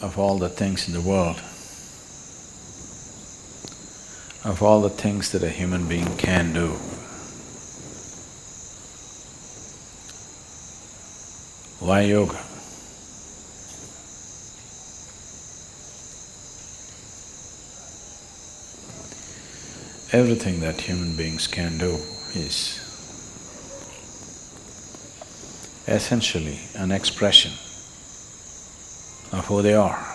of all the things in the world, of all the things that a human being can do, why yoga? Everything that human beings can do is essentially an expression of who they are.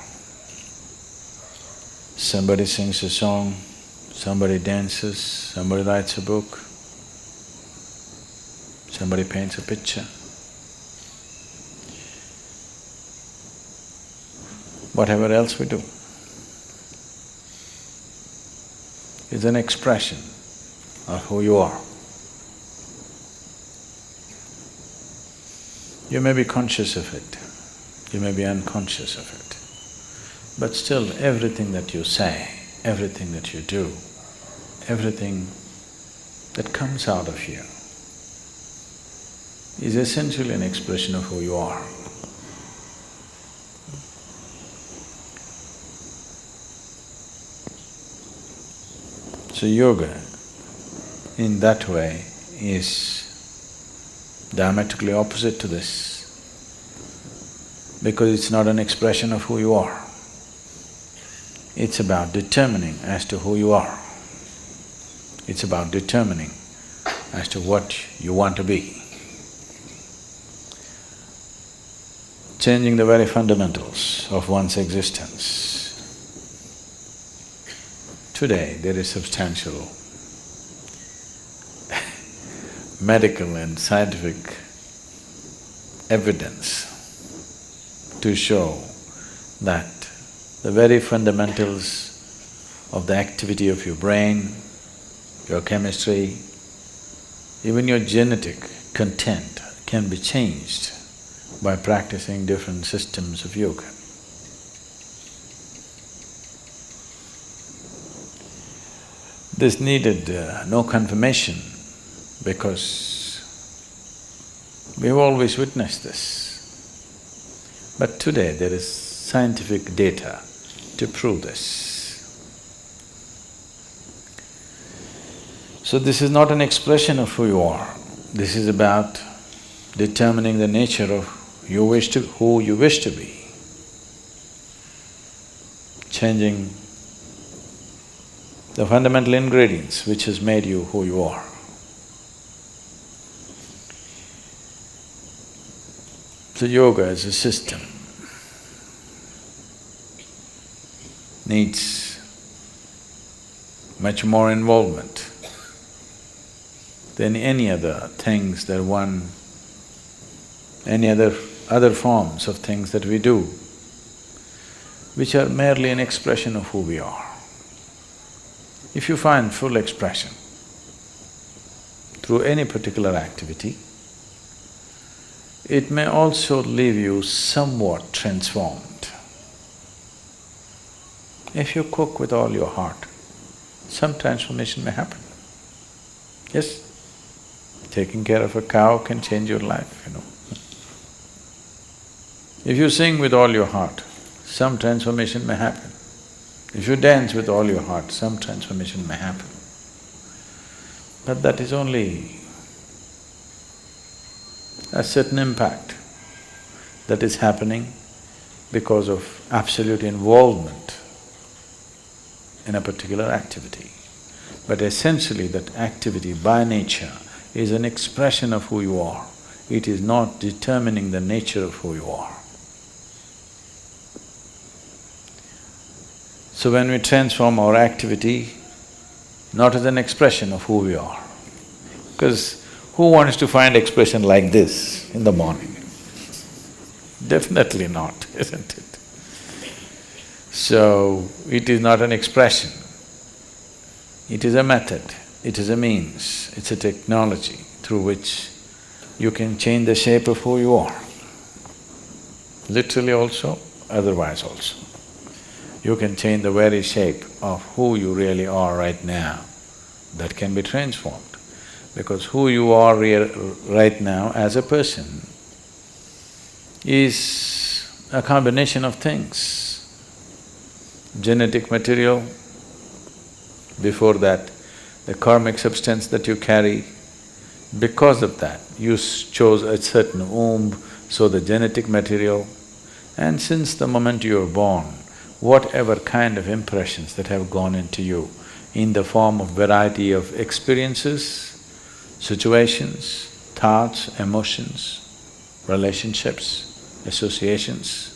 Somebody sings a song, somebody dances, somebody writes a book, somebody paints a picture. Whatever else we do is an expression of who you are. You may be conscious of it, you may be unconscious of it, but still everything that you say, everything that you do, everything that comes out of you is essentially an expression of who you are. So yoga, in that way, is diametrically opposite to this, because it's not an expression of who you are. It's about determining as to who you are. It's about determining as to what you want to be. Changing the very fundamentals of one's existence. Today, there is substantial medical and scientific evidence to show that the very fundamentals of the activity of your brain, your chemistry, even your genetic content can be changed by practicing different systems of yoga. This needed no confirmation because we've always witnessed this. But today there is scientific data to prove this. So this is not an expression of who you are, this is about determining the nature of who you wish to be, changing the fundamental ingredients which has made you who you are. So yoga as a system needs much more involvement than any other things that any other forms of things that we do, which are merely an expression of who we are. If you find full expression through any particular activity, it may also leave you somewhat transformed. If you cook with all your heart, some transformation may happen. Yes, taking care of a cow can change your life, you know. If you sing with all your heart, some transformation may happen. If you dance with all your heart, some transformation may happen. But that is only a certain impact that is happening because of absolute involvement in a particular activity. But essentially that activity by nature is an expression of who you are. It is not determining the nature of who you are. So when we transform our activity, not as an expression of who we are, because who wants to find expression like this in the morning? Definitely not, isn't it? So, it is not an expression, it is a method, it is a means, it's a technology through which you can change the shape of who you are. Literally also, otherwise also. You can change the very shape of who you really are right now, that can be transformed. Because who you are right now as a person is a combination of things. genetic material, before that, the karmic substance that you carry. Because of that, you chose a certain womb, so the genetic material. And since the moment you were born, whatever kind of impressions that have gone into you in the form of variety of experiences, situations, thoughts, emotions, relationships, associations,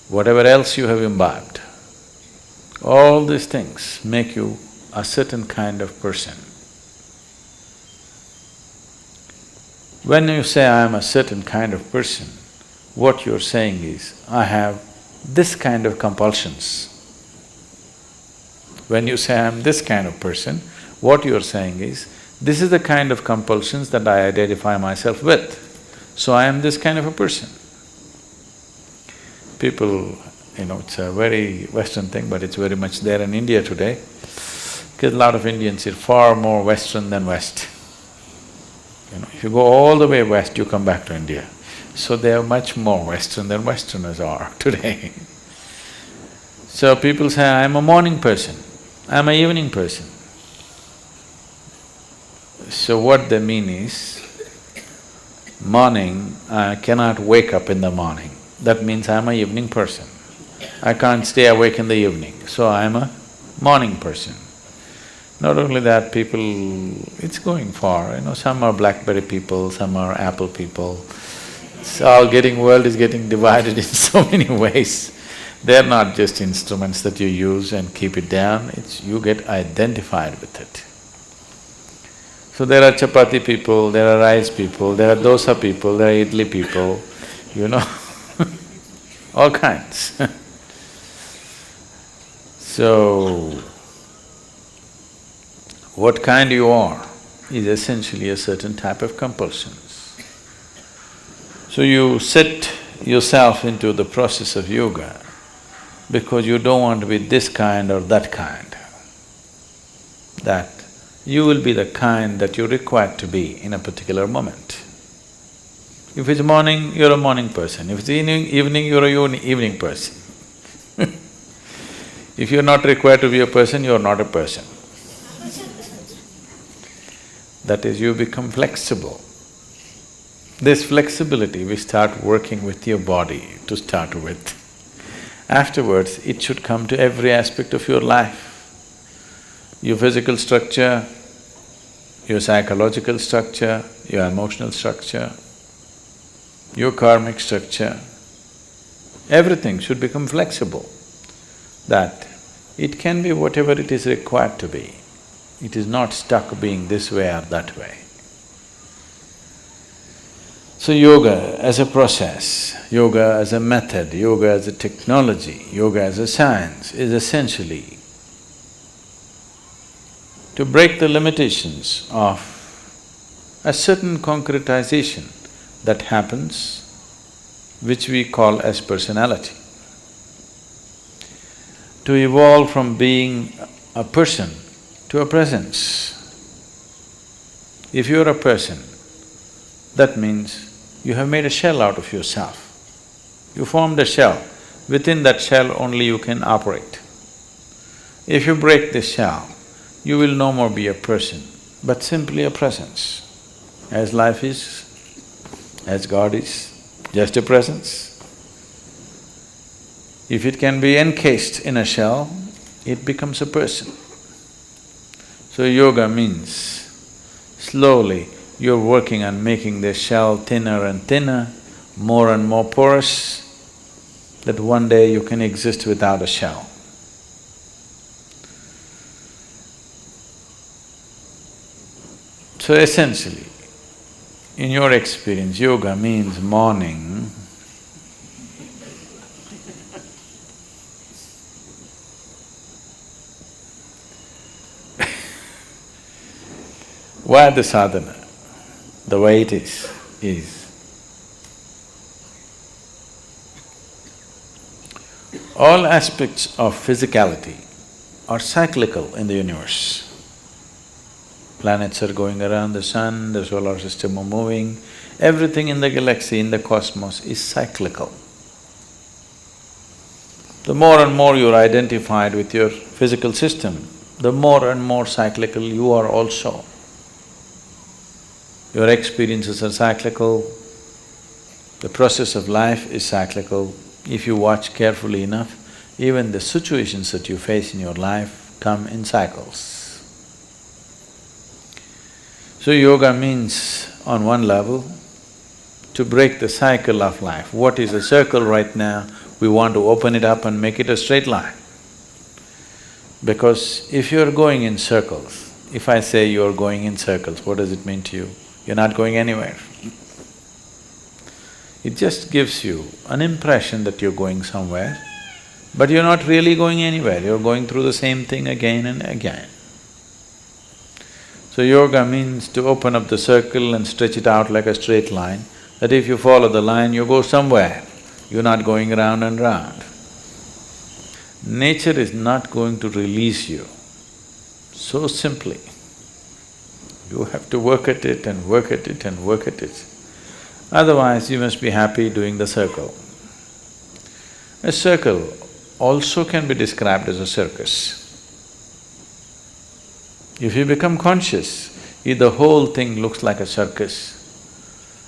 whatever else you have imbibed, all these things make you a certain kind of person. When you say, I am a certain kind of person, what you're saying is, I have this kind of compulsions. When you say, I am this kind of person, what you're saying is, this is the kind of compulsions that I identify myself with, so I am this kind of a person. People, it's a very Western thing, but it's very much there in India today, because a lot of Indians are far more Western than West. If you go all the way west, you come back to India. So they are much more Western than Westerners are today. So people say, I'm a morning person, I'm an evening person. So what they mean is, morning, I cannot wake up in the morning. That means I'm an evening person. I can't stay awake in the evening, so I'm a morning person. Not only that, people… it's going far, some are BlackBerry people, some are Apple people. It's all world is getting divided in so many ways. They're not just instruments that you use and keep it down, you get identified with it. So there are chapati people, there are rice people, there are dosa people, there are idli people, all kinds. So, what kind you are is essentially a certain type of compulsions. So you set yourself into the process of yoga because you don't want to be this kind or that kind. That you will be the kind that you're required to be in a particular moment. If it's morning, you're a morning person. If it's evening, you're a evening person. If you're not required to be a person, you're not a person. That is, you become flexible. This flexibility, we start working with your body to start with. Afterwards, it should come to every aspect of your life. Your physical structure, your psychological structure, your emotional structure, your karmic structure, everything should become flexible, that it can be whatever it is required to be. It is not stuck being this way or that way. So yoga as a process, yoga as a method, yoga as a technology, yoga as a science is essentially to break the limitations of a certain concretization that happens, which we call as personality. To evolve from being a person to a presence. If you're a person, that means you have made a shell out of yourself. You formed a shell, within that shell only you can operate. If you break this shell, you will no more be a person, but simply a presence. As life is, as God is, just a presence. If it can be encased in a shell, it becomes a person. So yoga means slowly you're working on making the shell thinner and thinner, more and more porous, that one day you can exist without a shell. So essentially, in your experience, yoga means morning. Why the sadhana? The way it is all aspects of physicality are cyclical in the universe. Planets are going around the sun, the solar system are moving, everything in the galaxy, in the cosmos is cyclical. The more and more you're identified with your physical system, the more and more cyclical you are also. Your experiences are cyclical, the process of life is cyclical. If you watch carefully enough, even the situations that you face in your life come in cycles. So yoga means, on one level, to break the cycle of life. What is a circle right now, we want to open it up and make it a straight line. Because if you're going in circles, if I say you're going in circles, what does it mean to you? You're not going anywhere. It just gives you an impression that you're going somewhere, but you're not really going anywhere, you're going through the same thing again and again. So yoga means to open up the circle and stretch it out like a straight line, that if you follow the line, you go somewhere, you're not going round and round. Nature is not going to release you so simply. You have to work at it and work at it and work at it. Otherwise, you must be happy doing the circle. A circle also can be described as a circus. If you become conscious, the whole thing looks like a circus.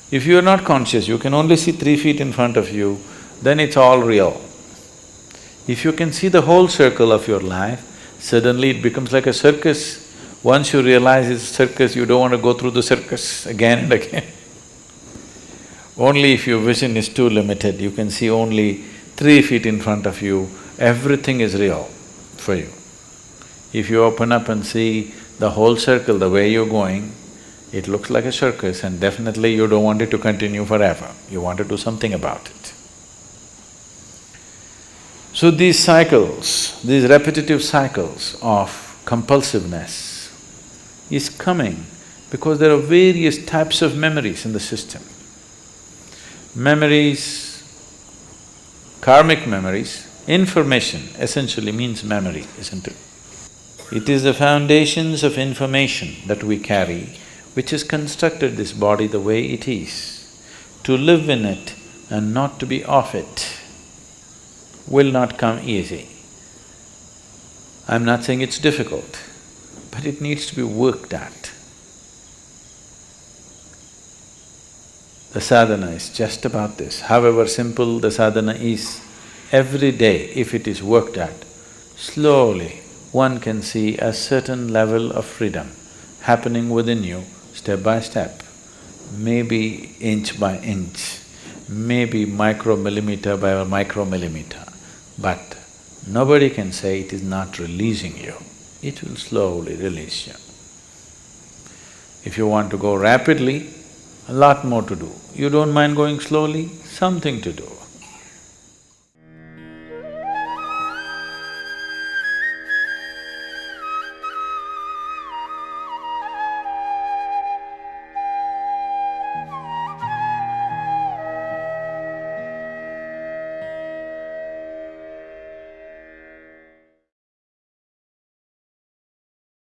If you are not conscious, you can only see 3 feet in front of you, then it's all real. If you can see the whole circle of your life, suddenly it becomes like a circus. Once you realize it's a circus, you don't want to go through the circus again and again. Only if your vision is too limited, you can see only 3 feet in front of you, everything is real for you. If you open up and see the whole circle, the way you're going, it looks like a circus and definitely you don't want it to continue forever, you want to do something about it. So these cycles, these repetitive cycles of compulsiveness is coming because there are various types of memories in the system. Memories, karmic memories, information essentially means memory, isn't it? It is the foundations of information that we carry which has constructed this body the way it is. To live in it and not to be off it will not come easy. I'm not saying it's difficult, but it needs to be worked at. The sadhana is just about this. However simple the sadhana is, every day if it is worked at, slowly one can see a certain level of freedom happening within you step by step, maybe inch by inch, maybe micromillimeter by micromillimeter, but nobody can say it is not releasing you. It will slowly release you. If you want to go rapidly, a lot more to do. You don't mind going slowly, something to do.